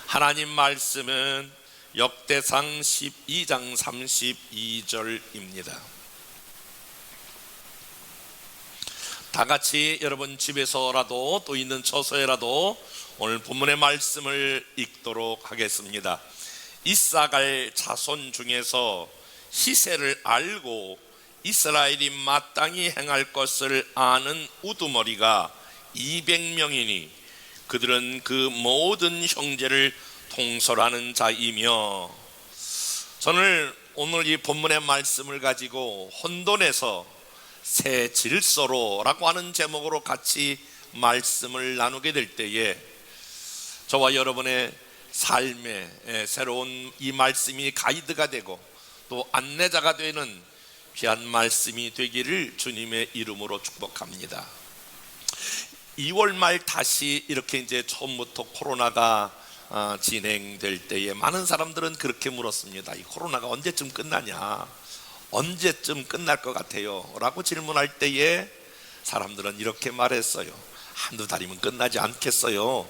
하나님 말씀은 역대상 12장 32절입니다. 다 같이 여러분 집에서라도 또 있는 처소에라도 오늘 본문의 말씀을 읽도록 하겠습니다. 이사갈 자손 중에서 히세를 알고 이스라엘이 마땅히 행할 것을 아는 우두머리가 200명이니 그들은 그 모든 형제를 통솔하는 자이며. 저는 오늘 이 본문의 말씀을 가지고 혼돈에서 새 질서로라고 하는 제목으로 같이 말씀을 나누게 될 때에 저와 여러분의 삶에 새로운 이 말씀이 가이드가 되고 또 안내자가 되는 귀한 말씀이 되기를 주님의 이름으로 축복합니다. 2월 말 다시 이렇게 이제 처음부터 코로나가 진행될 때에 많은 사람들은 그렇게 물었습니다. 이 코로나가 언제쯤 끝나냐, 언제쯤 끝날 것 같아요? 라고 질문할 때에 사람들은 이렇게 말했어요. 한두 달이면 끝나지 않겠어요.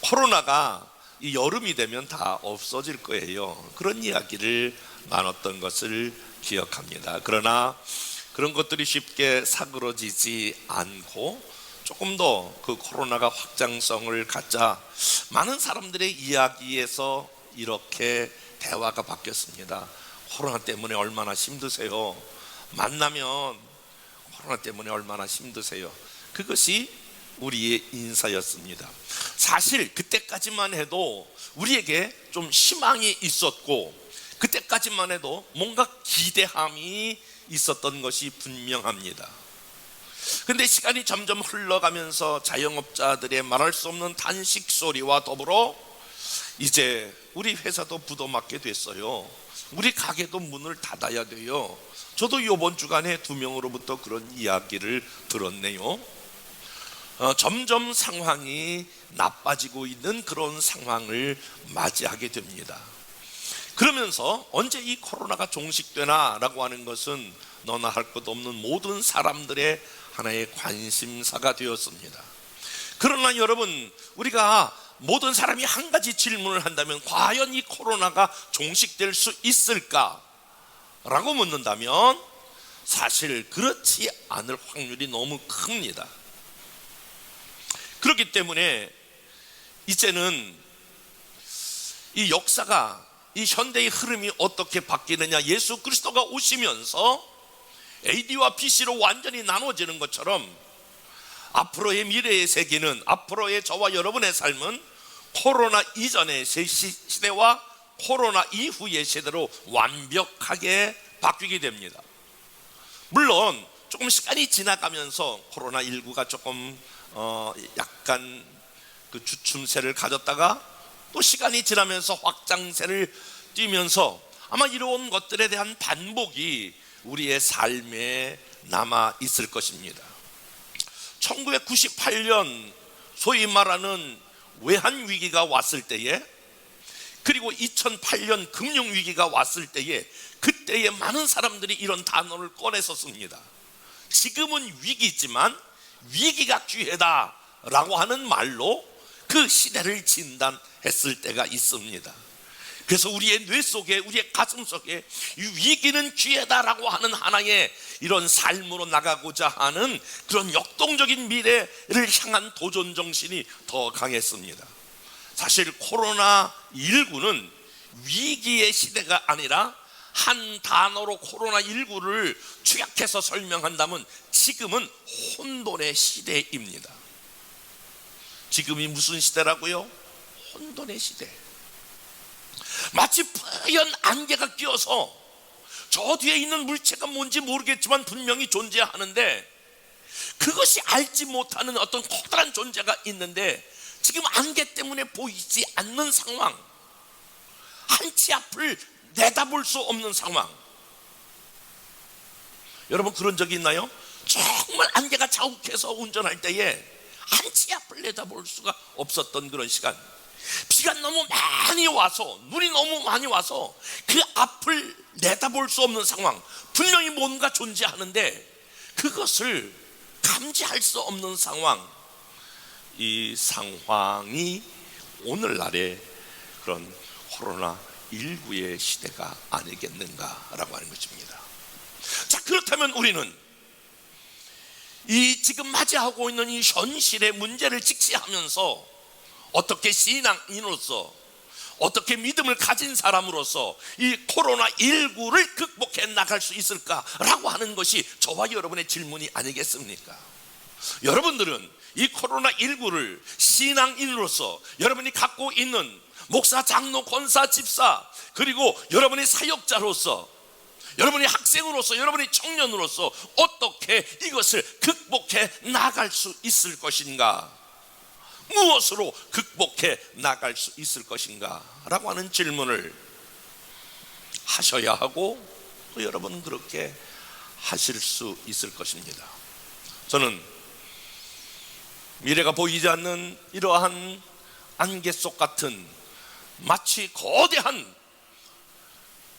코로나가 이 여름이 되면 다 없어질 거예요. 그런 이야기를 나눴던 것을 기억합니다. 그러나 그런 것들이 쉽게 사그러지지 않고 조금 더 그 코로나가 확장성을 갖자 많은 사람들의 이야기에서 이렇게 대화가 바뀌었습니다. 코로나 때문에 얼마나 힘드세요? 만나면 코로나 때문에 얼마나 힘드세요? 그것이 우리의 인사였습니다. 사실 그때까지만 해도 우리에게 좀 희망이 있었고 그때까지만 해도 뭔가 기대함이 있었던 것이 분명합니다. 근데 시간이 점점 흘러가면서 자영업자들의 말할 수 없는 단식 소리와 더불어 이제 우리 회사도 부도맞게 됐어요. 우리 가게도 문을 닫아야 돼요. 저도 이번 주간에 2명으로부터 그런 이야기를 들었네요. 점점 상황이 나빠지고 있는 그런 상황을 맞이하게 됩니다. 그러면서 언제 이 코로나가 종식되나 라고 하는 것은 너나 할 것 없는 모든 사람들의 하나의 관심사가 되었습니다. 그러나 여러분, 우리가 모든 사람이 한 가지 질문을 한다면 과연 이 코로나가 종식될 수 있을까? 라고 묻는다면 사실 그렇지 않을 확률이 너무 큽니다. 그렇기 때문에 이제는 이 역사가, 이 현대의 흐름이 어떻게 바뀌느냐, 예수 그리스도가 오시면서 AD와 BC로 완전히 나눠지는 것처럼 앞으로의 미래의 세계는, 앞으로의 저와 여러분의 삶은 코로나 이전의 시대와 코로나 이후의 시대로 완벽하게 바뀌게 됩니다. 물론 조금 시간이 지나가면서 코로나19가 조금 약간 그 주춤세를 가졌다가 또 시간이 지나면서 확장세를 띠면서 아마 이런 것들에 대한 반복이 우리의 삶에 남아 있을 것입니다. 1998년 소위 말하는 외환위기가 왔을 때에, 그리고 2008년 금융위기가 왔을 때에, 그때에 많은 사람들이 이런 단어를 꺼냈었습니다. 지금은 위기지만 위기가 기회다 라고 하는 말로 그 시대를 진단했을 때가 있습니다. 그래서 우리의 뇌 속에, 우리의 가슴 속에 이 위기는 기회다라고 하는 하나의 이런 삶으로 나가고자 하는 그런 역동적인 미래를 향한 도전 정신이 더 강했습니다. 사실 코로나19는 위기의 시대가 아니라 한 단어로 코로나19를 축약해서 설명한다면 지금은 혼돈의 시대입니다. 지금이 무슨 시대라고요? 혼돈의 시대. 마치 뿌연 안개가 끼어서 저 뒤에 있는 물체가 뭔지 모르겠지만 분명히 존재하는데 그것이 알지 못하는 어떤 커다란 존재가 있는데 지금 안개 때문에 보이지 않는 상황, 한치 앞을 내다볼 수 없는 상황. 여러분 그런 적이 있나요? 정말 안개가 자욱해서 운전할 때에 한치 앞을 내다볼 수가 없었던 그런 시간, 비가 너무 많이 와서, 눈이 너무 많이 와서 그 앞을 내다볼 수 없는 상황, 분명히 뭔가 존재하는데 그것을 감지할 수 없는 상황. 이 상황이 오늘날의 그런 코로나19의 시대가 아니겠는가라고 하는 것입니다. 자, 그렇다면 우리는 이 지금 맞이하고 있는 이 현실의 문제를 직시하면서 어떻게 신앙인으로서, 어떻게 믿음을 가진 사람으로서 이 코로나19를 극복해 나갈 수 있을까라고 하는 것이 저와 여러분의 질문이 아니겠습니까? 여러분들은 이 코로나19를 신앙인으로서 여러분이 갖고 있는 목사, 장로, 권사, 집사, 그리고 여러분의 사역자로서, 여러분이 학생으로서, 여러분이 청년으로서 어떻게 이것을 극복해 나갈 수 있을 것인가? 무엇으로 극복해 나갈 수 있을 것인가? 라고 하는 질문을 하셔야 하고, 또 여러분은 그렇게 하실 수 있을 것입니다. 저는 미래가 보이지 않는 이러한 안개 속 같은 마치 거대한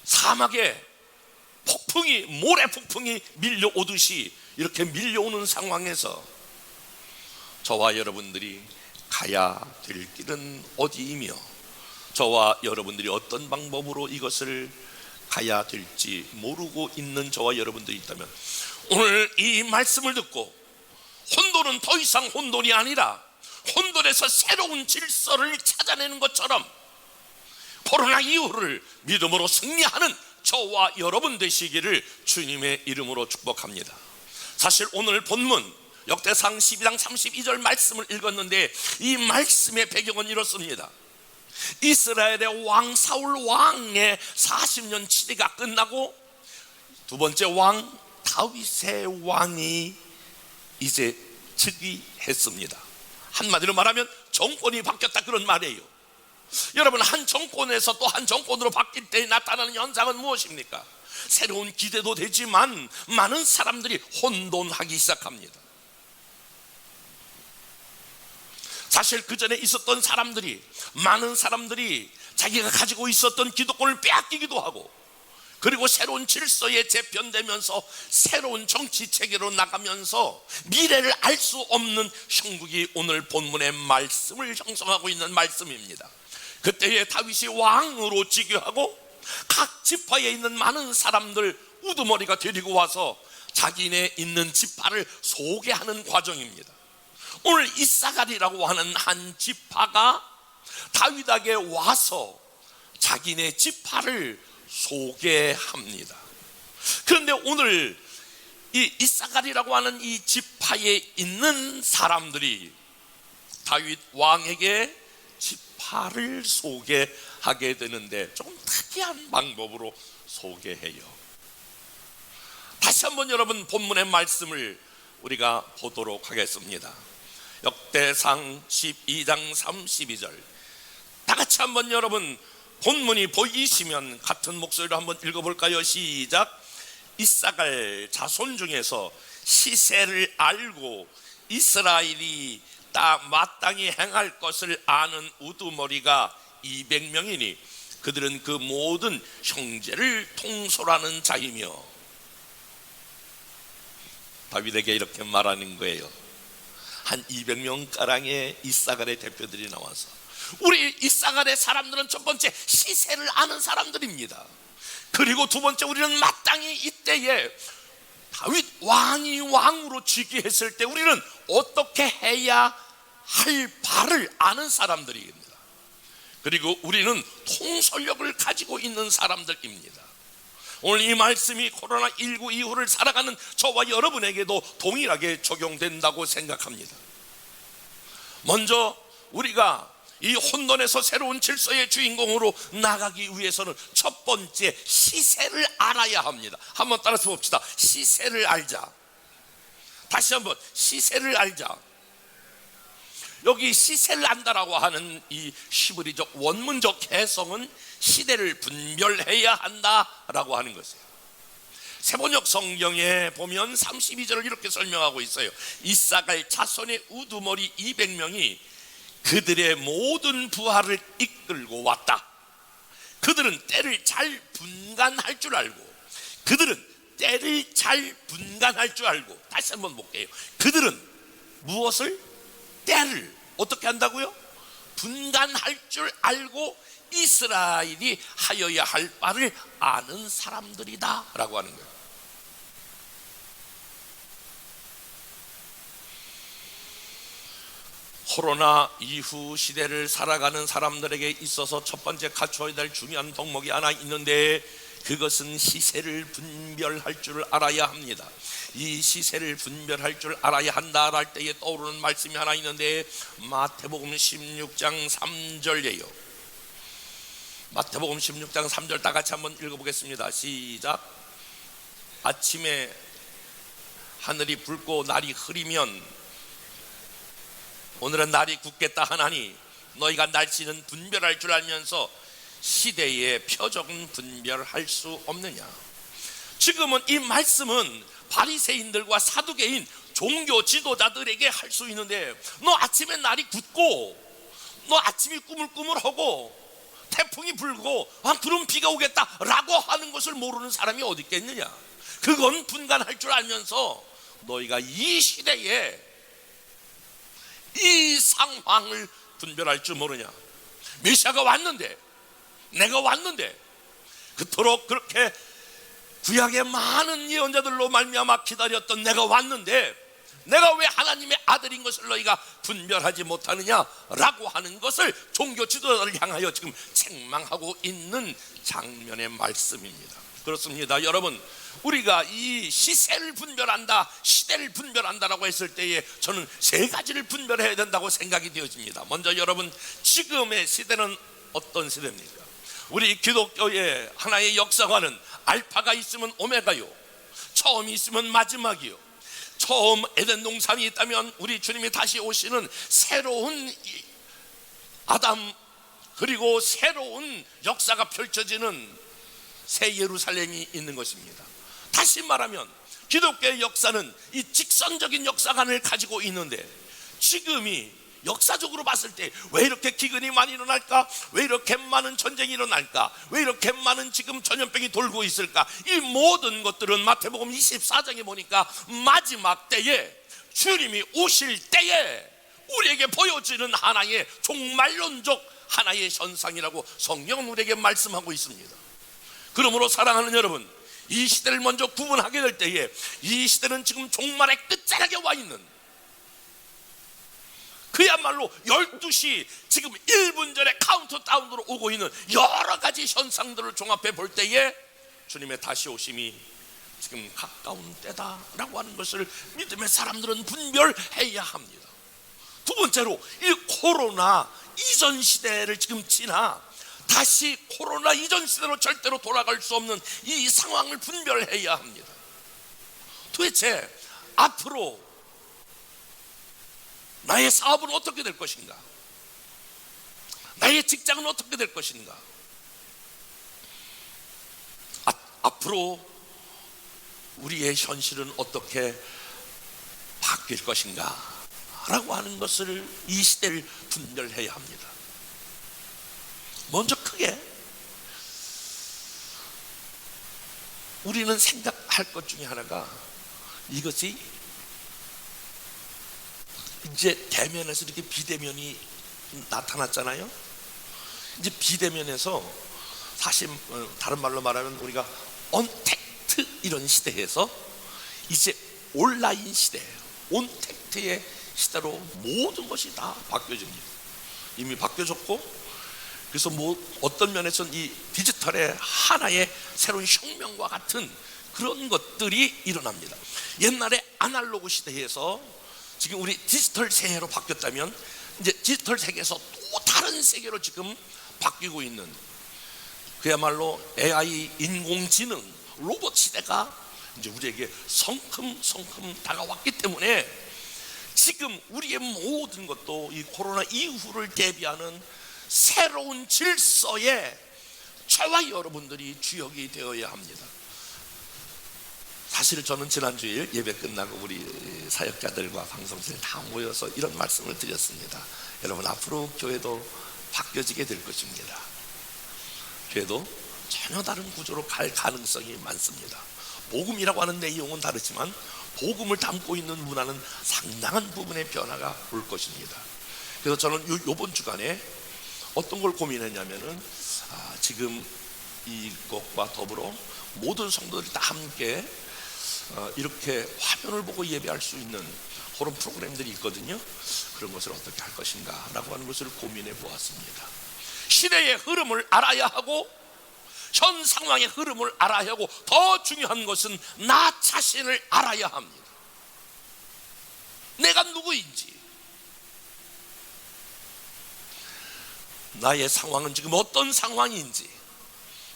사막에 폭풍이, 모래 폭풍이 밀려오듯이 이렇게 밀려오는 상황에서 저와 여러분들이 가야 될 길은 어디이며, 저와 여러분들이 어떤 방법으로 이것을 가야 될지 모르고 있는 저와 여러분들이 있다면, 오늘 이 말씀을 듣고 혼돈은 더 이상 혼돈이 아니라 혼돈에서 새로운 질서를 찾아내는 것처럼 코로나 이후를 믿음으로 승리하는 저와 여러분 되시기를 주님의 이름으로 축복합니다. 사실 오늘 본문 역대상 12장 32절 말씀을 읽었는데, 이 말씀의 배경은 이렇습니다. 이스라엘의 왕 사울 왕의 40년 치리가 끝나고 두 번째 왕 다윗의 왕이 이제 즉위했습니다. 한마디로 말하면 정권이 바뀌었다, 그런 말이에요. 여러분, 한 정권에서 또 한 정권으로 바뀔 때 나타나는 현상은 무엇입니까? 새로운 기대도 되지만 많은 사람들이 혼돈하기 시작합니다. 사실 그 전에 있었던 사람들이, 많은 사람들이 자기가 가지고 있었던 기득권을 빼앗기기도 하고, 그리고 새로운 질서에 재편되면서 새로운 정치 체계로 나가면서 미래를 알 수 없는 형국이 오늘 본문의 말씀을 형성하고 있는 말씀입니다. 그때에 다윗이 왕으로 즉위하고 각 지파에 있는 많은 사람들 우두머리가 데리고 와서 자기네 있는 지파를 소개하는 과정입니다. 오늘 이사갈이라고 하는 한 지파가 다윗에게 와서 자기네 지파를 소개합니다. 그런데 오늘 이 이사갈이라고 하는 이 지파에 있는 사람들이 다윗 왕에게 지파를 소개하게 되는데 조금 특이한 방법으로 소개해요. 다시 한번 여러분 본문의 말씀을 우리가 보도록 하겠습니다. 역대상 12장 32절, 다 같이 한번 여러분 본문이 보이시면 같은 목소리로 한번 읽어볼까요? 시작. 이사갈 자손 중에서 시세를 알고 이스라엘이 마땅히 행할 것을 아는 우두머리가 200명이니 그들은 그 모든 형제를 통솔하는 자이며. 다윗에게 이렇게 말하는 거예요. 한 200명가량의 이사갈의 대표들이 나와서, 우리 이사갈의 사람들은 첫 번째 시세를 아는 사람들입니다. 그리고 두 번째, 우리는 마땅히 이때에 다윗 왕이 왕으로 즉위했을 때 우리는 어떻게 해야 할 바를 아는 사람들입니다. 그리고 우리는 통솔력을 가지고 있는 사람들입니다. 오늘 이 말씀이 코로나19 이후를 살아가는 저와 여러분에게도 동일하게 적용된다고 생각합니다. 먼저 우리가 이 혼돈에서 새로운 질서의 주인공으로 나가기 위해서는 첫 번째 시세를 알아야 합니다. 한번 따라서 봅시다. 시세를 알자. 다시 한번 시세를 알자. 여기 시세를 안다라고 하는 이 히브리적 원문적 해석은 시대를 분별해야 한다라고 하는 것이에요. 세번역 성경에 보면 32절을 이렇게 설명하고 있어요. 이사갈 자손의 우두머리 200명이 그들의 모든 부하를 이끌고 왔다. 그들은 때를 잘 분간할 줄 알고, 그들은 때를 잘 분간할 줄 알고. 다시 한번 볼게요. 그들은 무엇을? 때를 어떻게 한다고요? 분간할 줄 알고 이스라엘이 하여야 할 바를 아는 사람들이다 라고 하는 거예요. 코로나 이후 시대를 살아가는 사람들에게 있어서 첫 번째 갖춰야 될 중요한 덕목이 하나 있는데, 그것은 시세를 분별할 줄 알아야 합니다. 이 시세를 분별할 줄 알아야 한다 할 때에 떠오르는 말씀이 하나 있는데, 마태복음 16장 3절이에요. 마태복음 16장 3절 다 같이 한번 읽어보겠습니다. 시작. 아침에 하늘이 붉고 날이 흐리면 오늘은 날이 굳겠다 하나니 너희가 날씨는 분별할 줄 알면서 시대의 표적은 분별할 수 없느냐. 지금은 이 말씀은 바리새인들과 사두개인 종교 지도자들에게 할 수 있는데, 너 아침에 날이 굳고 너 아침이 꾸물꾸물하고 태풍이 불고 그럼 비가 오겠다라고 하는 것을 모르는 사람이 어디 있겠느냐. 그건 분간할 줄 알면서 너희가 이 시대에 이 상황을 분별할 줄 모르냐. 메시아가 왔는데, 내가 왔는데, 그토록 그렇게 구약의 많은 예언자들로 말미암아 기다렸던 내가 왔는데, 내가 왜 하나님의 아들인 것을 너희가 분별하지 못하느냐라고 하는 것을 종교 지도자를 향하여 지금 책망하고 있는 장면의 말씀입니다. 그렇습니다. 여러분, 우리가 이 시세를 분별한다, 시대를 분별한다라고 했을 때에 저는 세 가지를 분별해야 된다고 생각이 되어집니다. 먼저 여러분, 지금의 시대는 어떤 시대입니까? 우리 기독교의 하나의 역사관은 알파가 있으면 오메가요, 처음이 있으면 마지막이요. 처음 에덴 동산이 있다면 우리 주님이 다시 오시는 새로운 아담, 그리고 새로운 역사가 펼쳐지는 새 예루살렘이 있는 것입니다. 다시 말하면 기독교의 역사는 이 직선적인 역사관을 가지고 있는데, 지금이 역사적으로 봤을 때 왜 이렇게 기근이 많이 일어날까? 왜 이렇게 많은 전쟁이 일어날까? 왜 이렇게 많은 지금 전염병이 돌고 있을까? 이 모든 것들은 마태복음 24장에 보니까 마지막 때에, 주님이 오실 때에 우리에게 보여지는 하나의 종말론적 하나의 현상이라고 성경은 우리에게 말씀하고 있습니다. 그러므로 사랑하는 여러분, 이 시대를 먼저 구분하게 될 때에 이 시대는 지금 종말의 끝자락에 와 있는, 그야말로 12시 지금 1분 전에 카운트다운으로 오고 있는 여러 가지 현상들을 종합해 볼 때에 주님의 다시 오심이 지금 가까운 때다라고 하는 것을 믿음의 사람들은 분별해야 합니다. 두 번째로, 이 코로나 이전 시대를 지금 지나 다시 코로나 이전 시대로 절대로 돌아갈 수 없는 이 상황을 분별해야 합니다. 도대체 앞으로 나의 사업은 어떻게 될 것인가? 나의 직장은 어떻게 될 것인가? 앞으로 우리의 현실은 어떻게 바뀔 것인가? 라고 하는 것을, 이 시대를 분별해야 합니다. 먼저 크게 우리는 생각할 것 중에 하나가, 이것이 이제 대면에서 이렇게 비대면이 나타났잖아요. 이제 비대면에서 사실 다른 말로 말하면 우리가 언택트 이런 시대에서 이제 온라인 시대예요. 온택트의 시대로 모든 것이 다 바뀌어집니다. 이미 바뀌어졌고, 그래서 어떤 면에서는 이 디지털의 하나의 새로운 혁명과 같은 그런 것들이 일어납니다. 옛날에 아날로그 시대에서 지금 우리 디지털 세계로 바뀌었다면, 이제 디지털 세계에서 또 다른 세계로 지금 바뀌고 있는, 그야말로 AI, 인공지능, 로봇 시대가 이제 우리에게 성큼 다가왔기 때문에 지금 우리의 모든 것도 이 코로나 이후를 대비하는 새로운 질서의 저와 여러분들이 주역이 되어야 합니다. 사실 저는 지난주일 예배 끝나고 우리 사역자들과 방송실 다 모여서 이런 말씀을 드렸습니다. 여러분, 앞으로 교회도 바뀌어지게 될 것입니다. 교회도 전혀 다른 구조로 갈 가능성이 많습니다. 복음이라고 하는 내용은 다르지만 복음을 담고 있는 문화는 상당한 부분의 변화가 올 것입니다. 그래서 저는 이번 주간에 어떤 걸 고민했냐면은 지금 이것과 더불어 모든 성도들이 다 함께 이렇게 화면을 보고 예배할 수 있는 그런 프로그램들이 있거든요. 그런 것을 어떻게 할 것인가 라고 하는 것을 고민해 보았습니다. 시대의 흐름을 알아야 하고 현 상황의 흐름을 알아야 하고 더 중요한 것은 나 자신을 알아야 합니다. 내가 누구인지, 나의 상황은 지금 어떤 상황인지,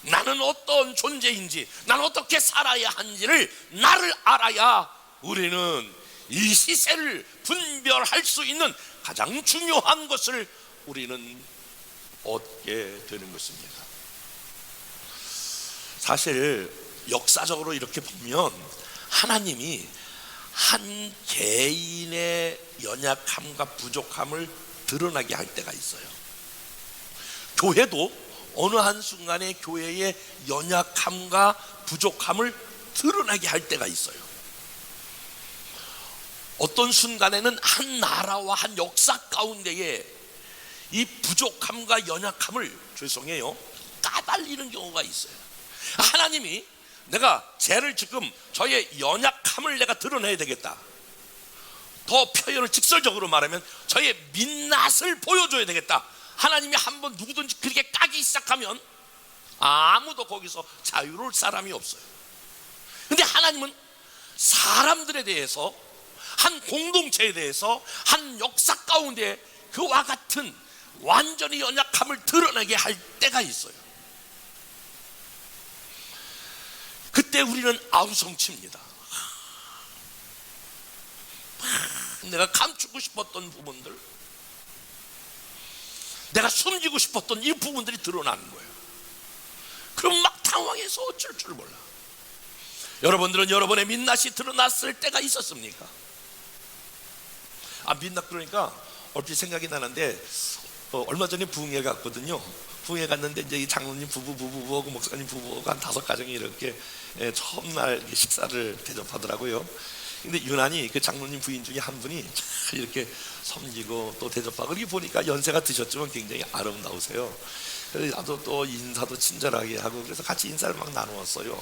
나는 어떤 존재인지, 나는 어떻게 살아야 하는지를 나를 알아야 우리는 이 시세를 분별할 수 있는 가장 중요한 것을 우리는 얻게 되는 것입니다. 사실 역사적으로 이렇게 보면 하나님이 한 개인의 연약함과 부족함을 드러나게 할 때가 있어요. 교회도 어느 한순간에 교회의 연약함과 부족함을 드러나게 할 때가 있어요. 어떤 순간에는 한 나라와 한 역사 가운데에 이 부족함과 연약함을 까발리는 경우가 있어요. 하나님이 내가 죄를 지금 저의 연약함을 내가 드러내야 되겠다, 더 표현을 직설적으로 말하면 저의 민낯을 보여줘야 되겠다. 하나님이 한번 누구든지 그렇게 까기 시작하면 아무도 거기서 자유로울 사람이 없어요. 근데 하나님은 사람들에 대해서, 한 공동체에 대해서, 한 역사 가운데 그와 같은 완전히 연약함을 드러내게 할 때가 있어요. 그때 우리는 아우성칩니다. 내가 감추고 싶었던 부분들, 내가 숨기고 싶었던 이 부분들이 드러나는 거예요. 그럼 막 당황해서 어쩔 줄 몰라. 여러분들은 여러분의 민낯이 드러났을 때가 있었습니까? 민낯 그러니까 얼핏 생각이 나는데 얼마 전에 부흥회 갔거든요. 부흥회 갔는데 이제 이 장로님 부부하고 목사님 부부하고 한 5가정이 이렇게 처음 날 식사를 대접하더라고요. 근데 유난히 그 장로님 부인 중에 한 분이 이렇게 섬기고 또 대접하고, 이렇게 보니까 연세가 드셨지만 굉장히 아름다우세요. 그래서 나도 또 인사도 친절하게 하고, 그래서 같이 인사를 막 나누었어요.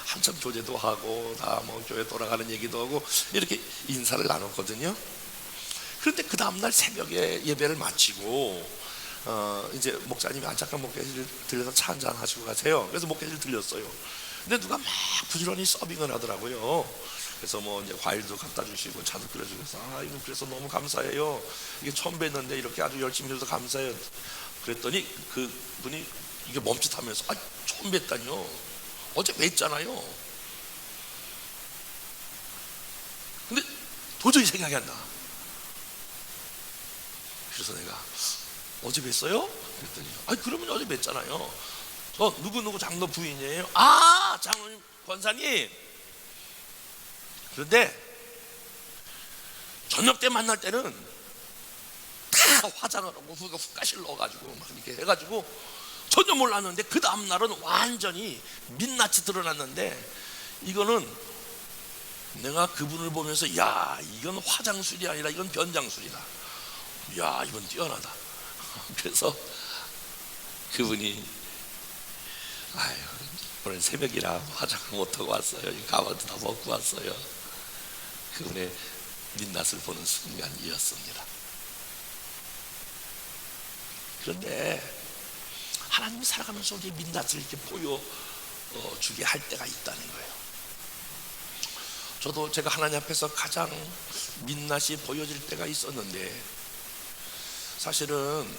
한참 교제도 하고 다 뭐 교회 돌아가는 얘기도 하고 이렇게 인사를 나눴거든요. 그런데 그 다음날 새벽에 예배를 마치고 이제 목사님이 안착한 목회실 들려서 차 한잔 하시고 가세요. 그래서 목회실 들렸어요. 근데 누가 막 부지런히 서빙을 하더라고요. 그래서 뭐 이제 과일도 갖다 주시고 차도 끓여주고 해서 이거 그래서 너무 감사해요. 이게 처음 뵀는데 이렇게 아주 열심히 해서 감사해요. 그랬더니 그 분이 이게 멈칫하면서 처음 뵀다니요. 어제 뵀잖아요. 근데 도저히 생각이 안 나. 그래서 내가 어제 뵀어요? 그랬더니 그러면 어제 뵀잖아요. 저 누구누구 장로 부인이에요. 장로님, 권사님. 그런데 저녁 때 만날 때는 다 화장을 하고 훅가실 넣어가지고 막 이렇게 해가지고 전혀 몰랐는데 그 다음날은 완전히 민낯이 드러났는데, 이거는 내가 그분을 보면서 야, 이건 화장술이 아니라 이건 변장술이다. 야, 이건 뛰어나다. 그래서 그분이 오늘 새벽이라 화장을 못하고 왔어요. 가방도 다 먹고 왔어요. 그분의 민낯을 보는 순간이었습니다. 그런데 하나님이 살아가면서 우리의 민낯을 이렇게 보여주게 할 때가 있다는 거예요. 저도 제가 하나님 앞에서 가장 민낯이 보여질 때가 있었는데, 사실은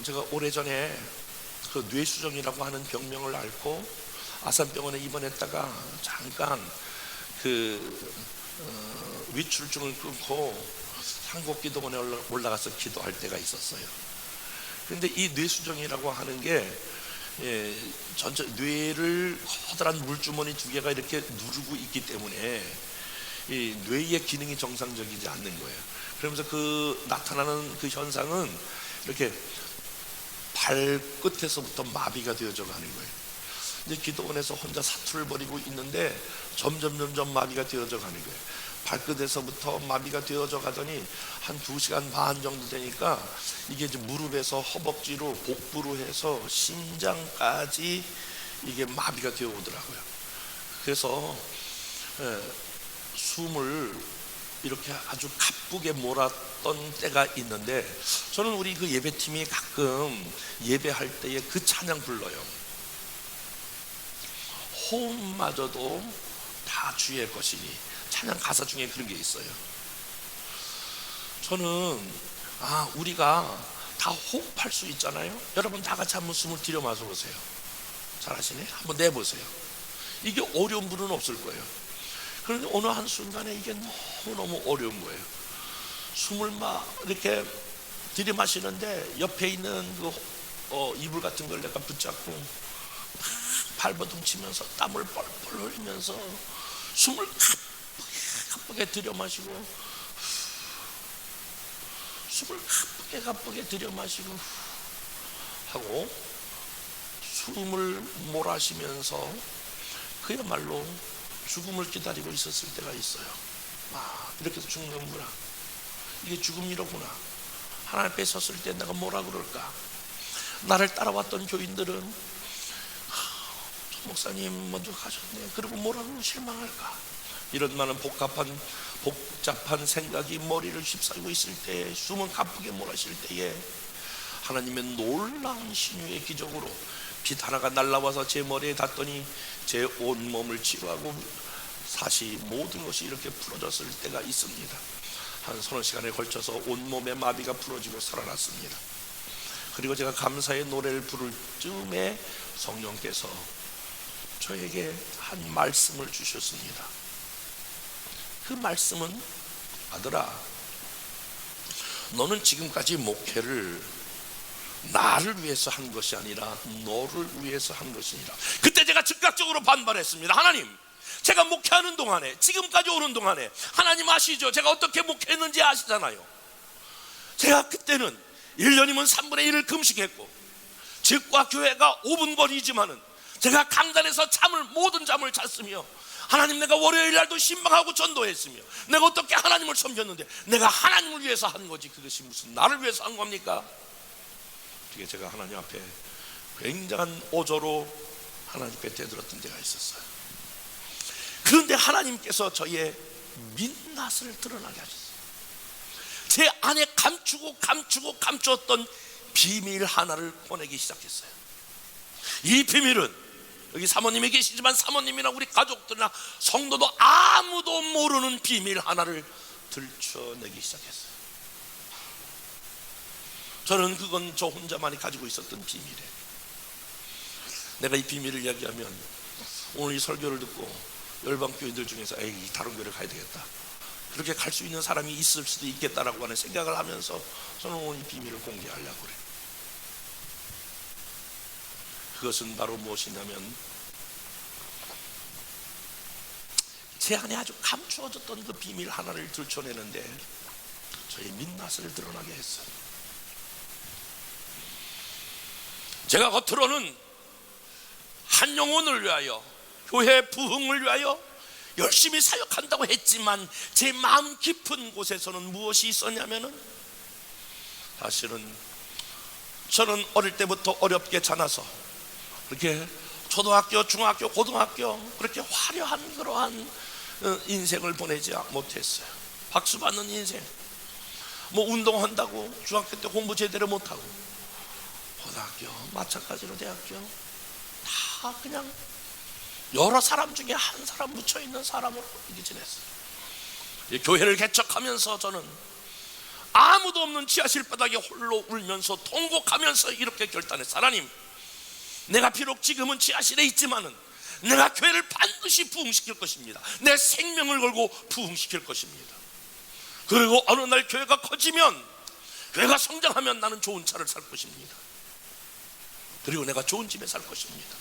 제가 오래전에 그 뇌수정이라고 하는 병명을 앓고 아산병원에 입원했다가 잠깐 위출증을 끊고 한국기도원에 올라가서 기도할 때가 있었어요. 그런데 이 뇌수정이라고 하는 게 전체 뇌를 커다란 물주머니 2개가 이렇게 누르고 있기 때문에 이 뇌의 기능이 정상적이지 않는 거예요. 그러면서 나타나는 그 현상은 이렇게 발끝에서부터 마비가 되어져 가는 거예요. 이제 기도원에서 혼자 사투를 벌이고 있는데 점점 마비가 되어져 가는 거예요. 발끝에서부터 마비가 되어져 가더니 한 2시간 반 정도 되니까 이게 이제 무릎에서 허벅지로 복부로 해서 심장까지 이게 마비가 되어 오더라고요. 그래서 숨을 이렇게 아주 가쁘게 몰았던 때가 있는데, 저는 우리 그 예배팀이 가끔 예배할 때에 그 찬양 불러요. 호흡마저도 다 주의 것이니. 찬양 가사 중에 그런 게 있어요. 저는 우리가 다 호흡할 수 있잖아요. 여러분 다 같이 한번 숨을 들여 마셔 보세요. 잘하시네. 한번 내보세요. 이게 어려운 분은 없을 거예요. 그런데 어느 한순간에 이게 너무너무 어려운 거예요. 숨을 막 이렇게 들이마시는데 옆에 있는 그 이불 같은 걸 내가 붙잡고 막 발버둥 치면서 땀을 뻘뻘 흘리면서 숨을 가쁘게 들여마시고, 숨을 가쁘게 들여마시고 하고 숨을 몰아쉬면서 그야말로 죽음을 기다리고 있었을 때가 있어요. 이렇게 해서 죽는구나, 이게 죽음이로구나. 하나님 앞에 섰을 때 내가 뭐라 그럴까. 나를 따라왔던 교인들은 목사님 먼저 가셨네, 그리고 뭐라고 실망할까. 이런 많은 복잡한 생각이 머리를 휩싸이고 있을 때, 숨은 가쁘게 몰아쉴 때에 하나님의 놀라운 신유의 기적으로 빛 하나가 날라와서 제 머리에 닿더니 제 온몸을 치유하고 사시 모든 것이 이렇게 풀어졌을 때가 있습니다. 한 서너 시간에 걸쳐서 온몸의 마비가 풀어지고 살아났습니다. 그리고 제가 감사의 노래를 부를 즈음에 성령께서 저에게 한 말씀을 주셨습니다. 그 말씀은, 아들아, 너는 지금까지 목회를 나를 위해서 한 것이 아니라 너를 위해서 한 것이니라. 그때 제가 즉각적으로 반발했습니다. 하나님, 제가 목회하는 동안에, 지금까지 오는 동안에 하나님 아시죠? 제가 어떻게 목회했는지 아시잖아요. 제가 그때는 1년이면 3분의 1을 금식했고, 집과 교회가 5분 거리지만은 제가 강단에서 모든 잠을 잤으며, 하나님, 내가 월요일 날도 신방하고 전도했으며, 내가 어떻게 하나님을 섬겼는데 내가 하나님을 위해서 한 거지, 그것이 무슨 나를 위해서 한 겁니까? 그게 제가 하나님 앞에 굉장한 오조로 하나님 앞에 되들었던 때가 있었어요. 그런데 하나님께서 저의 민낯을 드러나게 하셨어요. 제 안에 감추었던 비밀 하나를 꺼내기 시작했어요. 이 비밀은 여기 사모님이 계시지만 사모님이나 우리 가족들이나 성도도 아무도 모르는 비밀 하나를 들춰내기 시작했어요. 저는 그건 저 혼자만이 가지고 있었던 비밀이에요. 내가 이 비밀을 이야기하면 오늘 이 설교를 듣고 열방교인들 중에서 에이, 다른 교회를 가야 되겠다, 그렇게 갈 수 있는 사람이 있을 수도 있겠다라고 하는 생각을 하면서 저는 오늘 이 비밀을 공개하려고 그래요. 그것은 바로 무엇이냐면, 제 안에 아주 감추어졌던 그 비밀 하나를 들춰내는데 저의 민낯을 드러나게 했어요. 제가 겉으로는 한 영혼을 위하여, 교회 부흥을 위하여 열심히 사역한다고 했지만 제 마음 깊은 곳에서는 무엇이 있었냐면은, 사실은 저는 어릴 때부터 어렵게 자라서 그렇게 초등학교, 중학교, 고등학교 그렇게 화려한 그러한 인생을 보내지 못했어요. 박수 받는 인생, 운동한다고 중학교 때 공부 제대로 못하고, 고등학교 마찬가지로 대학교 다 그냥 여러 사람 중에 한 사람 묻혀있는 사람으로 이렇게 지냈어요. 교회를 개척하면서 저는 아무도 없는 지하실 바닥에 홀로 울면서 통곡하면서 이렇게 결단했어요. 하나님, 내가 비록 지금은 지하실에 있지만은 내가 교회를 반드시 부흥시킬 것입니다. 내 생명을 걸고 부흥시킬 것입니다. 그리고 어느 날 교회가 커지면, 교회가 성장하면 나는 좋은 차를 살 것입니다. 그리고 내가 좋은 집에 살 것입니다.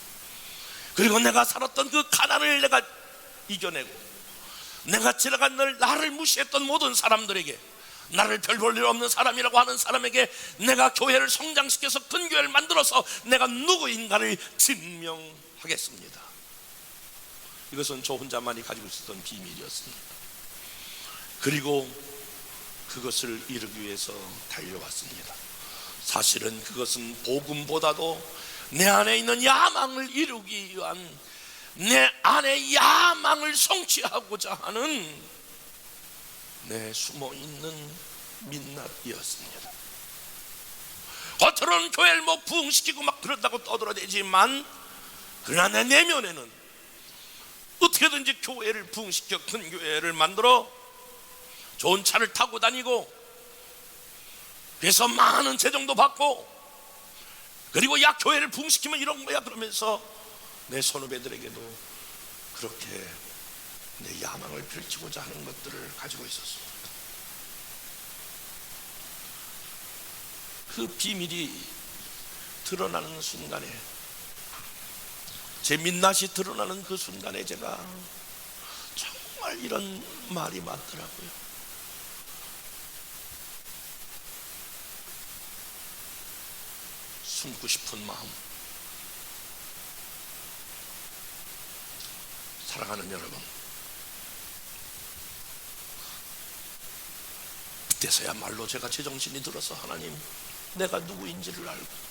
그리고 내가 살았던 그 가난을 내가 이겨내고, 내가 지나간 날 나를 무시했던 모든 사람들에게, 나를 별 볼 일 없는 사람이라고 하는 사람에게 내가 교회를 성장시켜서 큰 교회를 만들어서 내가 누구인가를 증명하겠습니다. 이것은 저 혼자만이 가지고 있었던 비밀이었습니다. 그리고 그것을 이루기 위해서 달려왔습니다. 사실은 그것은 복음보다도 내 안에 있는 야망을 이루기 위한, 내 안에 야망을 성취하고자 하는 내 숨어있는 민낯이었습니다. 겉으로는 교회를 뭐 부흥시키고 막 그런다고 떠들어대지만, 그러나 내 내면에는 어떻게든지 교회를 부흥시켜 큰 교회를 만들어 좋은 차를 타고 다니고, 그래서 많은 재정도 받고, 그리고 야 교회를 부흥시키면 이런 거야 그러면서 내 선후배들에게도 그렇게 내 야망을 펼치고자 하는 것들을 가지고 있었습니다. 그 비밀이 드러나는 순간에, 제 민낯이 드러나는 그 순간에 제가 정말 이런 말이 맞더라고요. 숨고 싶은 마음. 사랑하는 여러분, 그때서야말로 제가 제정신이 들어서 하나님, 내가 누구인지를 알고,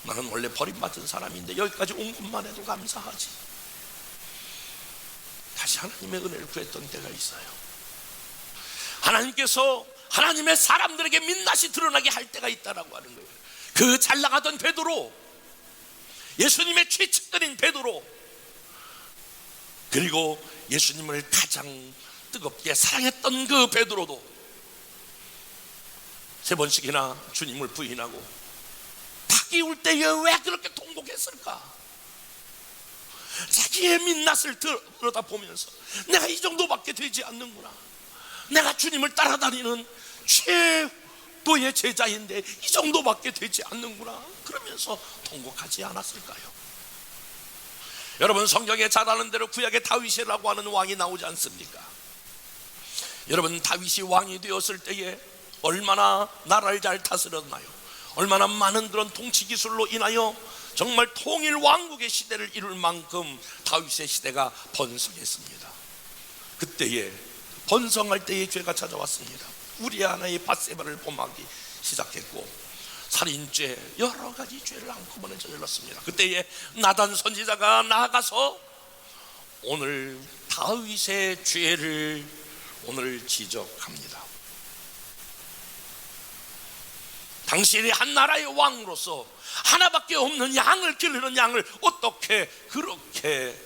나는 원래 버림받은 사람인데 여기까지 온 것만 해도 감사하지, 다시 하나님의 은혜를 구했던 때가 있어요. 하나님께서 하나님의 사람들에게 민낯이 드러나게 할 때가 있다라고 하는 거예요. 그 잘 나가던 베드로, 예수님의 최측근인 베드로, 그리고 예수님을 가장 뜨겁게 사랑했던 그 베드로도 3번씩이나 주님을 부인하고 닭이 울 때에 왜 그렇게 통곡했을까? 자기의 민낯을 들여다보면서 내가 이 정도밖에 되지 않는구나, 내가 주님을 따라다니는 최고의 제자인데 이 정도밖에 되지 않는구나, 그러면서 통곡하지 않았을까요? 여러분, 성경에 잘 아는 대로 구약에 다윗이라고 하는 왕이 나오지 않습니까? 여러분, 다윗이 왕이 되었을 때에 얼마나 나라를 잘 다스렸나요? 얼마나 많은 그런 통치 기술로 인하여 정말 통일 왕국의 시대를 이룰 만큼 다윗의 시대가 번성했습니다. 그때에 번성할 때의 죄가 찾아왔습니다. 우리 하나의 밧세바를 범하기 시작했고, 살인죄, 여러 가지 죄를 한꺼번에 저질렀습니다. 그때에 나단 선지자가 나아가서 오늘 다윗의 죄를 오늘 지적합니다. 당신이 한 나라의 왕으로서 하나밖에 없는 양을 기르는 양을 어떻게 그렇게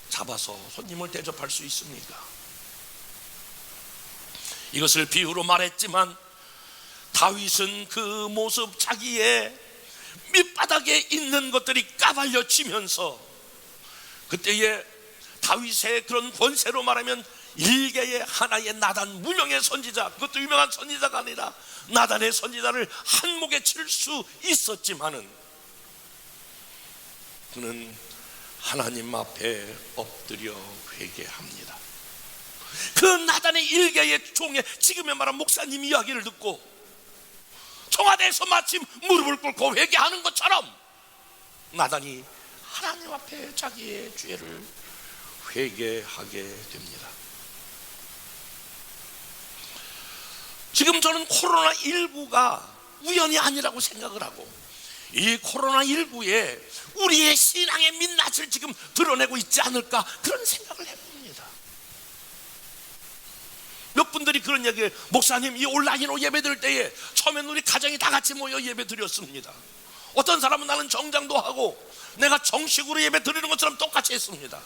잡아서 손님을 대접할 수 있습니까? 이것을 비유로 말했지만 다윗은 그 모습, 자기의 밑바닥에 있는 것들이 까발려지면서, 그때의 다윗의 그런 권세로 말하면 일개의 하나의 나단, 무명의 선지자, 그것도 유명한 선지자가 아니라 나단의 선지자를 한목에 칠 수 있었지만은, 그는 하나님 앞에 엎드려 회개합니다. 그 나단의 일개의 종의, 지금의 말한 목사님 이야기를 듣고 청와대에서 마침 무릎을 꿇고 회개하는 것처럼 나단이 하나님 앞에 자기의 죄를 회개하게 됩니다. 지금 저는 코로나19가 우연이 아니라고 생각을 하고, 이 코로나19에 우리의 신앙의 민낯을 지금 드러내고 있지 않을까, 그런 생각을 해봅니다. 몇 분들이 그런 얘기를, 목사님 이 온라인으로 예배 드릴 때에 처음에는 우리 가정이 다 같이 모여 예배 드렸습니다. 어떤 사람은 나는 정장도 하고 내가 정식으로 예배 드리는 것처럼 똑같이 했습니다.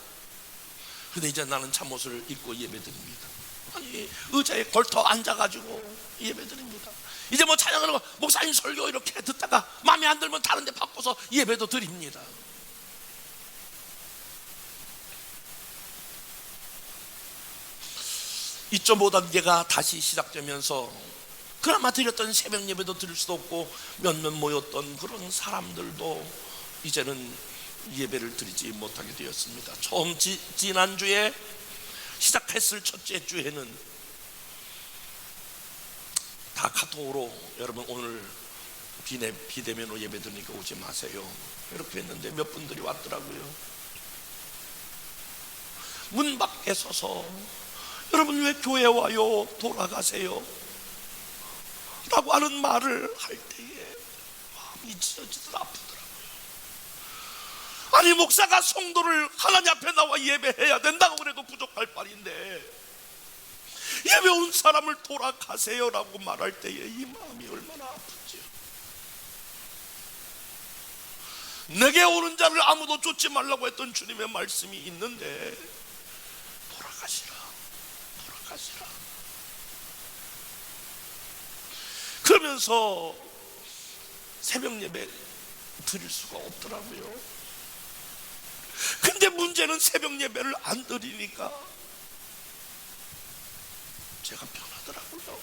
그런데 이제 나는 잠옷을 입고 예배 드립니다. 아니, 의자에 걸터 앉아가지고 예배 드립니다. 이제 뭐 찬양하는 거, 목사님 설교 이렇게 듣다가 마음에 안 들면 다른 데 바꿔서 예배도 드립니다. 2.5단계가 다시 시작되면서 그나마 드렸던 새벽 예배도 드릴 수도 없고 몇몇 모였던 그런 사람들도 이제는 예배를 드리지 못하게 되었습니다. 처음 지난주에 시작했을 첫째 주에는 다 카톡으로 여러분 오늘 비대면으로 예배 드리니까 오지 마세요 이렇게 했는데 몇 분들이 왔더라고요. 문 밖에 서서 여러분 왜 교회 와요? 돌아가세요. 라고 하는 말을 할 때에 마음이 찢어지듯 아프더라고요. 아니, 목사가 성도를 하나님 앞에 나와 예배해야 된다고 그래도 부족할 바인데 예배 온 사람을 돌아가세요라고 말할 때에 이 마음이 얼마나 아프죠. 내게 오는 자를 아무도 쫓지 말라고 했던 주님의 말씀이 있는데 돌아가시라. 그러면서 새벽 예배 드릴 수가 없더라고요. 근데 문제는 새벽 예배를 안 드리니까 제가 편하더라고요.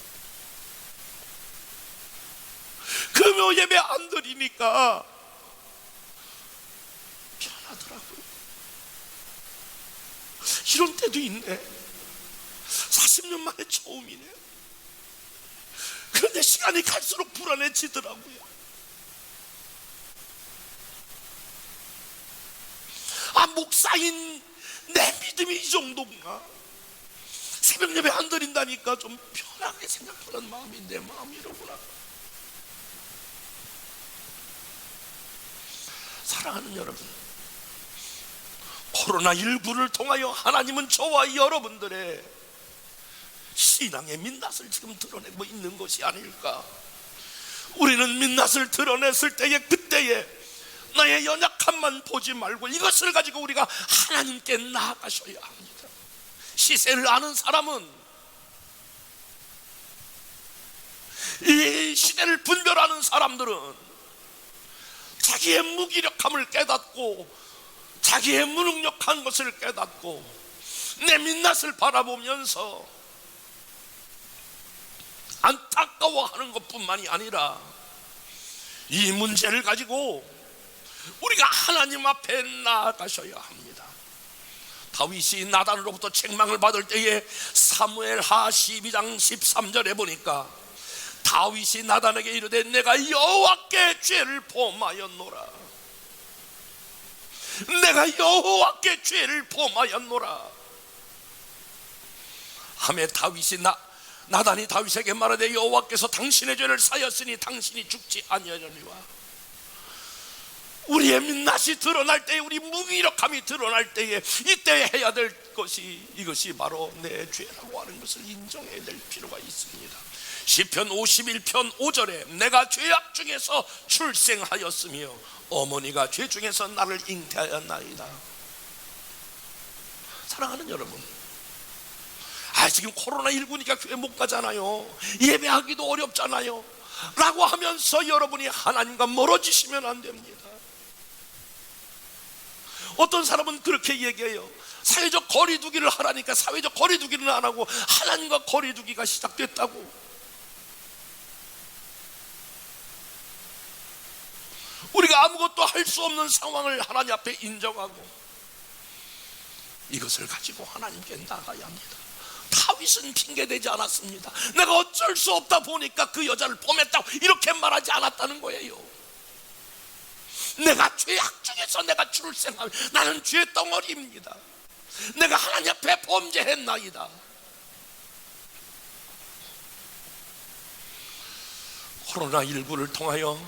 금요 예배 안 드리니까 편하더라고요. 이런 때도 있네. 40년 만에 처음이네요. 그런데 시간이 갈수록 불안해지더라고요. 아, 목사인 내 믿음이 이 정도구나. 새벽 예배 안 드린다니까 좀 편하게 생각하는 마음이 내 마음이로구나. 사랑하는 여러분, 코로나19를 통하여 하나님은 저와 여러분들의 신앙의 민낯을 지금 드러내고 있는 것이 아닐까. 우리는 민낯을 드러냈을 때에 그때에 나의 연약함만 보지 말고 이것을 가지고 우리가 하나님께 나아가셔야 합니다. 시세를 아는 사람은, 이 시대를 분별하는 사람들은 자기의 무기력함을 깨닫고 자기의 무능력한 것을 깨닫고 내 민낯을 바라보면서 안타까워하는 것뿐만이 아니라 이 문제를 가지고 우리가 하나님 앞에 나아가셔야 합니다. 다윗이 나단으로부터 책망을 받을 때에 사무엘하 12장 13절에 보니까 다윗이 나단에게 이르되 내가 여호와께 죄를 범하였노라. 내가 여호와께 죄를 범하였노라 하매 나단이 다윗에게 말하되 여호와께서 당신의 죄를 사였으니 당신이 죽지 아니하려니와. 우리의 민낯이 드러날 때에, 우리 무기력함이 드러날 때에 이때 해야 될 것이 이것이 바로 내 죄라고 하는 것을 인정해야 될 필요가 있습니다. 시편 51편 5절에 내가 죄악 중에서 출생하였으며 어머니가 죄 중에서 나를 잉태하였나이다. 사랑하는 여러분, 지금 코로나19니까 교회 못 가잖아요. 예배하기도 어렵잖아요 라고 하면서 여러분이 하나님과 멀어지시면 안 됩니다. 어떤 사람은 그렇게 얘기해요. 사회적 거리두기를 하라니까 사회적 거리두기는 안 하고 하나님과 거리두기가 시작됐다고. 우리가 아무것도 할 수 없는 상황을 하나님 앞에 인정하고 이것을 가지고 하나님께 나가야 합니다. 다윗은 핑계대지 않았습니다. 내가 어쩔 수 없다 보니까 그 여자를 범했다고 이렇게 말하지 않았다는 거예요. 내가 죄악 중에서 내가 출생하며 나는 죄 덩어리입니다. 내가 하나님 앞에 범죄했나이다. 코로나19를 통하여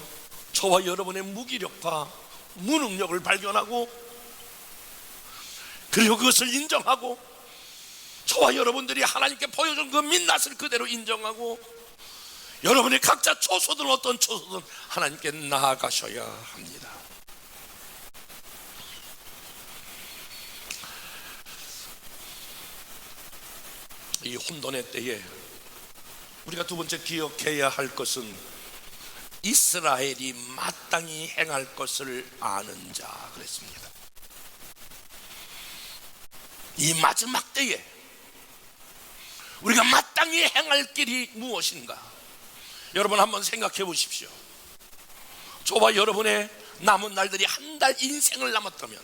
저와 여러분의 무기력과 무능력을 발견하고 그리고 그것을 인정하고 저와 여러분들이 하나님께 보여준 그 민낯을 그대로 인정하고 여러분이 각자 초소든 어떤 초소든 하나님께 나아가셔야 합니다. 이 혼돈의 때에 우리가 두 번째 기억해야 할 것은 이스라엘이 마땅히 행할 것을 아는 자 그랬습니다. 이 마지막 때에 우리가 마땅히 행할 길이 무엇인가? 여러분 한번 생각해 보십시오. 저와 여러분의 남은 날들이 한 달 인생을 남았다면,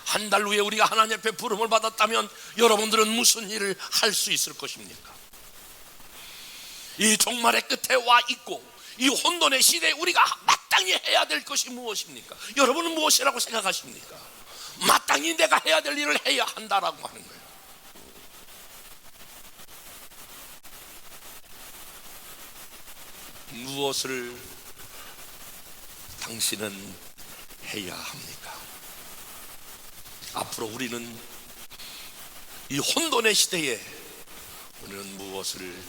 한 달 후에 우리가 하나님 앞에 부름을 받았다면 여러분들은 무슨 일을 할 수 있을 것입니까? 이 종말의 끝에 와 있고 이 혼돈의 시대에 우리가 마땅히 해야 될 것이 무엇입니까? 여러분은 무엇이라고 생각하십니까? 마땅히 내가 해야 될 일을 해야 한다라고 하는 거예요. 무엇을 당신은 해야 합니까? 앞으로 우리는 이 혼돈의 시대에 우리는 무엇을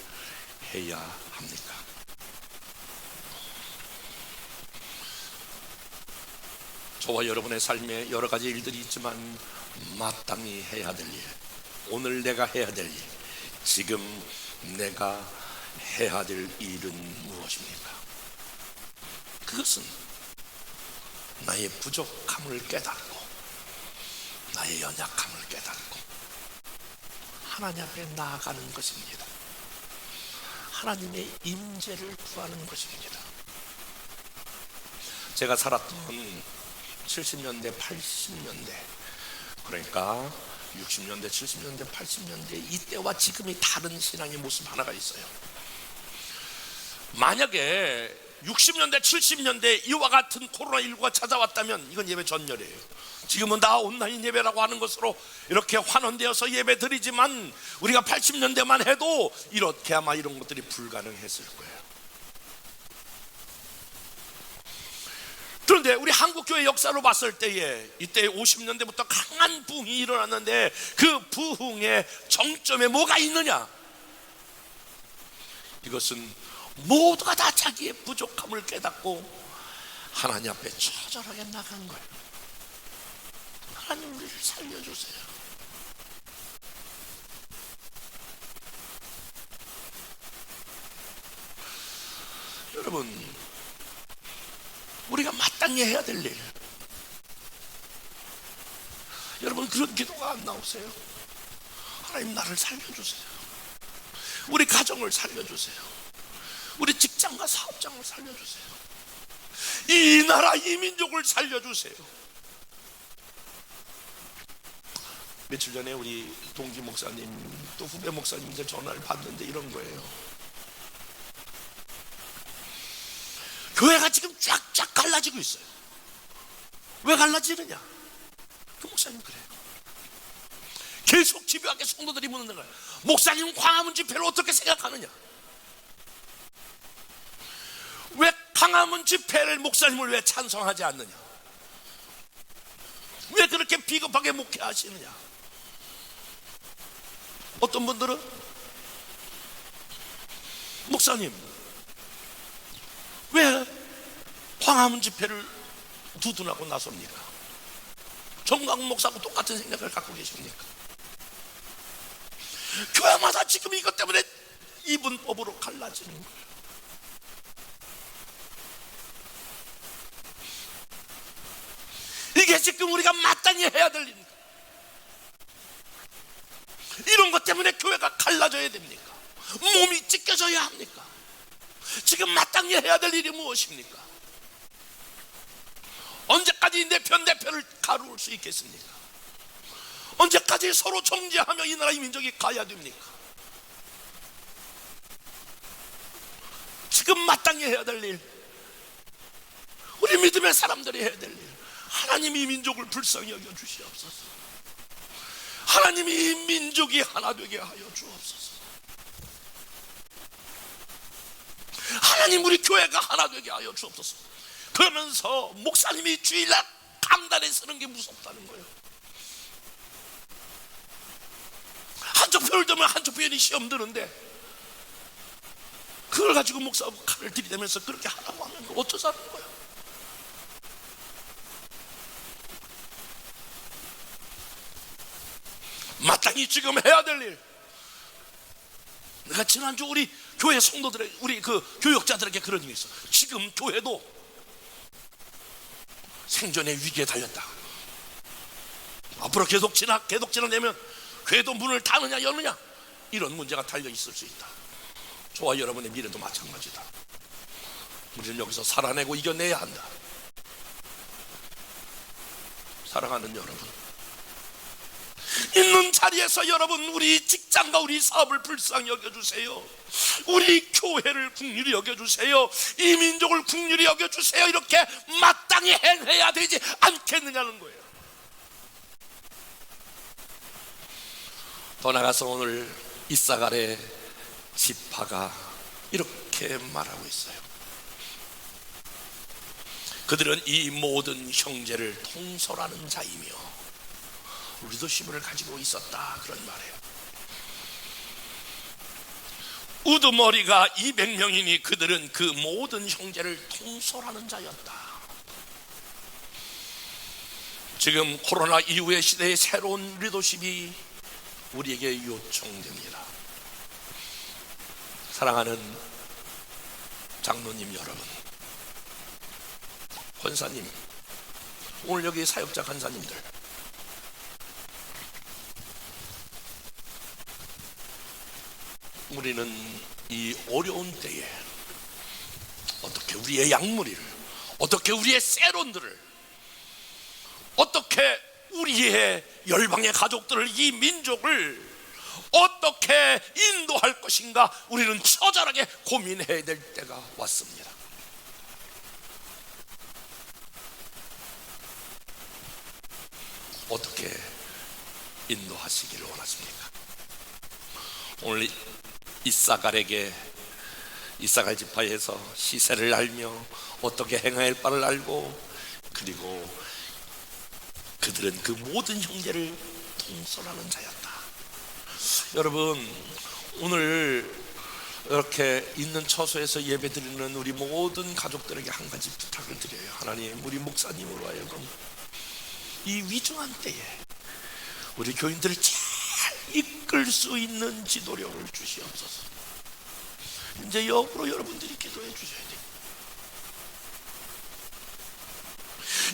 해야 합니까? 저와 여러분의 삶에 여러 가지 일들이 있지만 마땅히 해야 될 일, 오늘 내가 해야 될 일, 지금 내가 해야 될 일은 무엇입니까? 그것은 나의 부족함을 깨닫고 나의 연약함을 깨닫고 하나님 앞에 나아가는 것입니다. 하나님의 임재를 구하는 것입니다. 제가 살았던 70년대, 80년대, 그러니까 60년대, 70년대, 80년대 이때와 지금이 다른 신앙의 모습 하나가 있어요. 만약에 60년대, 70년대 이와 같은 코로나19가 찾아왔다면 이건 예배 전열이에요. 지금은 다 온라인 예배라고 하는 것으로 이렇게 환원되어서 예배 드리지만 우리가 80년대만 해도 이렇게 아마 이런 것들이 불가능했을 거예요. 그런데 우리 한국교회 역사로 봤을 때에 이때 50년대부터 강한 부흥이 일어났는데 그 부흥의 정점에 뭐가 있느냐? 이것은 모두가 다 자기의 부족함을 깨닫고 하나님 앞에 처절하게 나간 거예요. 하나님 우리를 살려주세요. 여러분, 우리가 마땅히 해야 될 일, 여러분 그런 기도가 안 나오세요? 하나님 나를 살려주세요. 우리 가정을 살려주세요. 우리 직장과 사업장을 살려주세요. 이 나라 이 민족을 살려주세요. 며칠 전에 우리 동기 목사님 또 후배 목사님들 전화를 받는데 이런 거예요. 교회가 지금 쫙쫙 갈라지고 있어요. 왜 갈라지느냐? 그 목사님 그래요. 계속 집요하게 성도들이 묻는 거예요. 목사님 광화문 집회를 어떻게 생각하느냐? 왜 광화문 집회를 목사님을 왜 찬성하지 않느냐? 왜 그렇게 비겁하게 목회하시느냐? 어떤 분들은 목사님 왜 광화문 집회를 두둔하고 나섭니까? 정광 목사하고 똑같은 생각을 갖고 계십니까? 교회마다 지금 이것 때문에 이분법으로 갈라지는 거예요. 이게 지금 우리가 마땅히 해야 될 일입니다. 이런 것 때문에 교회가 갈라져야 됩니까? 몸이 찢겨져야 합니까? 지금 마땅히 해야 될 일이 무엇입니까? 언제까지 내 편 내 편을 가루울 수 있겠습니까? 언제까지 서로 정죄하며 이 나라 이 민족이 가야 됩니까? 지금 마땅히 해야 될 일, 우리 믿음의 사람들이 해야 될 일, 하나님이 이 민족을 불쌍히 여겨 주시옵소서. 하나님이 이 민족이 하나 되게 하여 주옵소서. 하나님 우리 교회가 하나 되게 하여 주옵소서. 그러면서 목사님이 주일날 강단에 서는 게 무섭다는 거예요. 한쪽 편을 들면 한쪽 편이 시험 드는데 그걸 가지고 목사하고 칼을 들이대면서 그렇게 하라고 하면 어쩌자는 거예요. 마땅히 지금 해야 될 일, 내가 지난주 우리 교회 성도들의 우리 그 교역자들에게 그런 얘기 있어. 지금 교회도 생존의 위기에 달렸다. 앞으로 계속 지나내면 교회도 문을 닫느냐 여느냐 이런 문제가 달려 있을 수 있다. 저와 여러분의 미래도 마찬가지다. 우리는 여기서 살아내고 이겨내야 한다. 사랑하는 여러분, 있는 자리에서 여러분 우리 직장과 우리 사업을 불쌍히 여겨주세요. 우리 교회를 긍휼히 여겨주세요. 이 민족을 긍휼히 여겨주세요. 이렇게 마땅히 행해야 되지 않겠느냐는 거예요. 더 나가서 오늘 이사갈의 지파가 이렇게 말하고 있어요. 그들은 이 모든 형제를 통솔하는 자이며 리더십을 가지고 있었다, 그런 말이에요. 우두머리가 200명이니 그들은 그 모든 형제를 통솔하는 자였다. 지금 코로나 이후의 시대의 새로운 리더십이 우리에게 요청됩니다. 사랑하는 장로님 여러분, 권사님, 오늘 여기 사역자 간사님들, 우리는 이 어려운 때에 어떻게 우리의 약물이를, 어떻게 우리의 세론들을, 어떻게 우리의 열방의 가족들을, 이 민족을 어떻게 인도할 것인가, 우리는 처절하게 고민해야 될 때가 왔습니다. 어떻게 인도하시기를 원하십니까? 오늘 이사갈에게, 이사갈 지파에서 시세를 알며 어떻게 행할 바를 알고, 그리고 그들은 그 모든 형제를 통솔하는 자였다. 여러분, 오늘 이렇게 있는 처소에서 예배드리는 우리 모든 가족들에게 한 가지 부탁을 드려요. 하나님, 우리 목사님으로 하여금 이 위중한 때에 우리 교인들을 잘 이끌 수 있는 지도력을 주시옵소서. 이제 역으로 여러분들이 기도해 주셔야 돼요.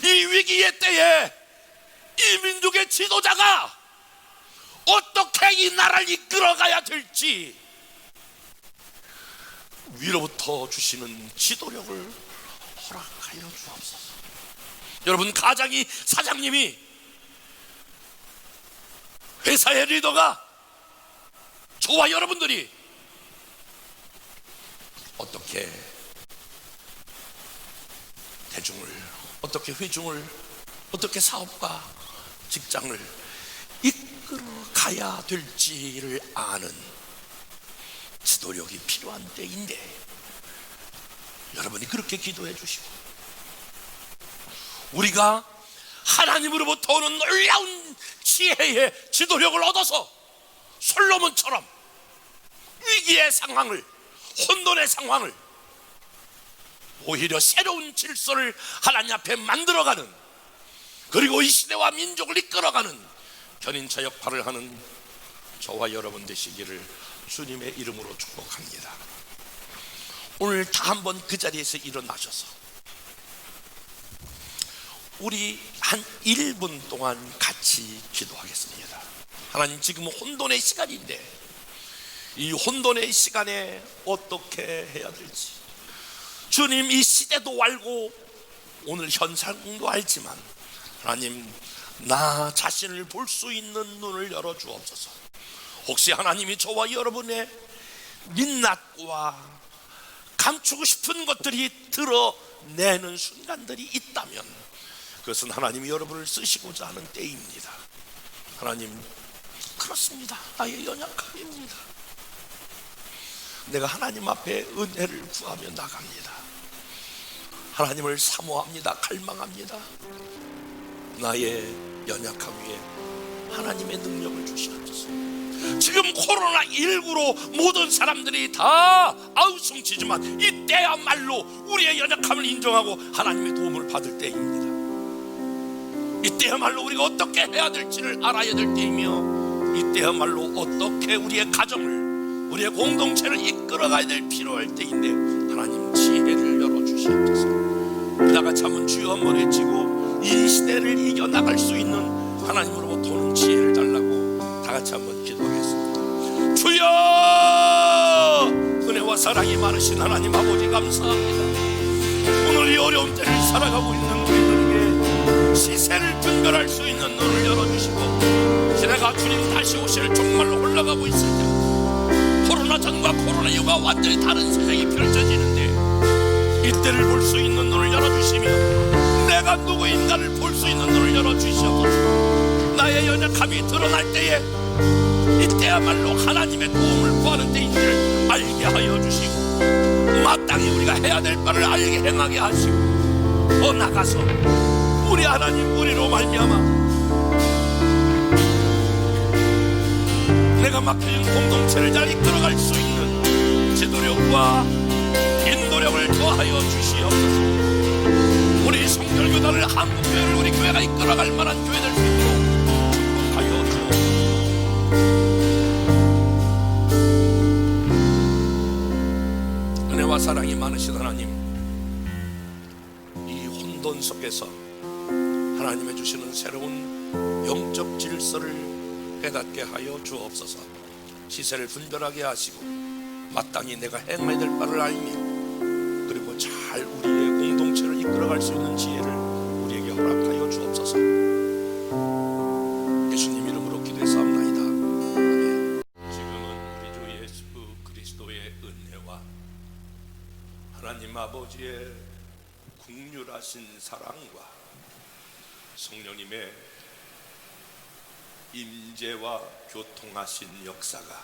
이 위기의 때에 이 민족의 지도자가 어떻게 이 나라를 이끌어가야 될지 위로부터 주시는 지도력을 허락하여 주옵소서. 여러분, 가장이, 사장님이, 회사의 리더가, 저와 여러분들이 어떻게 대중을, 어떻게 회중을, 어떻게 사업과 직장을 이끌어 가야 될지를 아는 지도력이 필요한 때인데, 여러분이 그렇게 기도해 주시고, 우리가 하나님으로부터 오는 놀라운 지혜의 지도력을 얻어서 솔로몬처럼 위기의 상황을, 혼돈의 상황을 오히려 새로운 질서를 하나님 앞에 만들어가는, 그리고 이 시대와 민족을 이끌어가는 견인차 역할을 하는 저와 여러분 되시기를 주님의 이름으로 축복합니다. 오늘 다 한번 그 자리에서 일어나셔서 우리 한 1분 동안 같이 기도하겠습니다. 하나님, 지금 혼돈의 시간인데 이 혼돈의 시간에 어떻게 해야 될지, 주님, 이 시대도 알고 오늘 현상도 알지만 하나님, 나 자신을 볼 수 있는 눈을 열어주옵소서. 혹시 하나님이 저와 여러분의 민낯과 감추고 싶은 것들이 드러내는 순간들이 있다면 그것은 하나님이 여러분을 쓰시고자 하는 때입니다. 하나님, 그렇습니다. 나의 연약함입니다. 내가 하나님 앞에 은혜를 구하며 나갑니다. 하나님을 사모합니다. 갈망합니다. 나의 연약함 위에 하나님의 능력을 주시옵소서. 지금 코로나19로 모든 사람들이 다 아우성치지만 이때야말로 우리의 연약함을 인정하고 하나님의 도움을 받을 때입니다. 이때야말로 우리가 어떻게 해야 될지를 알아야 될 때이며, 이때야말로 어떻게 우리의 가정을, 우리의 공동체를 이끌어가야 될 필요할 때인데, 하나님 지혜를 열어주시옵소서. 우리 다같이 한번 주여 한번 외치고 이 시대를 이겨나갈 수 있는 하나님으로부터 오는 지혜를 달라고 다같이 한번 기도하겠습니다. 주여, 은혜와 사랑이 많으신 하나님 아버지, 감사합니다. 오늘 이 어려운 때를 살아가고 있는 우리들에게 시세를 분별할 수 있는 눈을 열어주시고, 시대가 주님 다시 오실 정말로 흘러가고 있을 때, 코로나 전과 코로나 이후가 완전히 다른 세상이 펼쳐지는데 이때를 볼 수 있는 눈을 열어주시며, 내가 누구인가를 볼 수 있는 눈을 열어주시옵소서. 나의 연약함이 드러날 때에 이때야말로 하나님의 도움을 구하는 때인 줄 알게 하여 주시고, 마땅히 우리가 해야 될 바를 알게 행하게 하시고, 더 나가서 우리 하나님, 우리로 말미암아 내가 맡겨진 공동체를 잘 이끌어갈 수 있는 지도력과 인도력을 더하여 주시옵소서. 우리 성결교단을, 한국교회를, 우리 교회가 이끌어갈 만한 교회 될 수 있도록 축복하여 주옵소서. 은혜와 사랑이 많으신 하나님, 이 혼돈 속에서 하나님의 주시는 새로운 영적 질서를 깨닫게 하여 주옵소서. 시세를 분별하게 하시고 마땅히 내가 행해야 될 바를 알며, 그리고 잘 우리의 공동체를 이끌어갈 수 있는 지혜를 우리에게 허락하여 주옵소서. 예수님 이름으로 기도했사옵나이다. 아멘. 지금은 우리 주 예수 그리스도의 은혜와 하나님 아버지의 긍휼하신 사랑과 성령님의 임재와 교통하신 역사가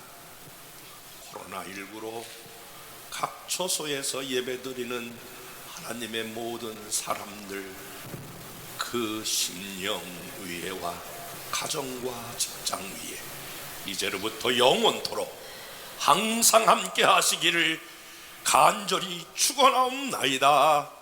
코로나19로 각 처소에서 예배드리는 하나님의 모든 사람들, 그 심령 위에와 가정과 직장 위에 이제로부터 영원토록 항상 함께 하시기를 간절히 축원하옵나이다.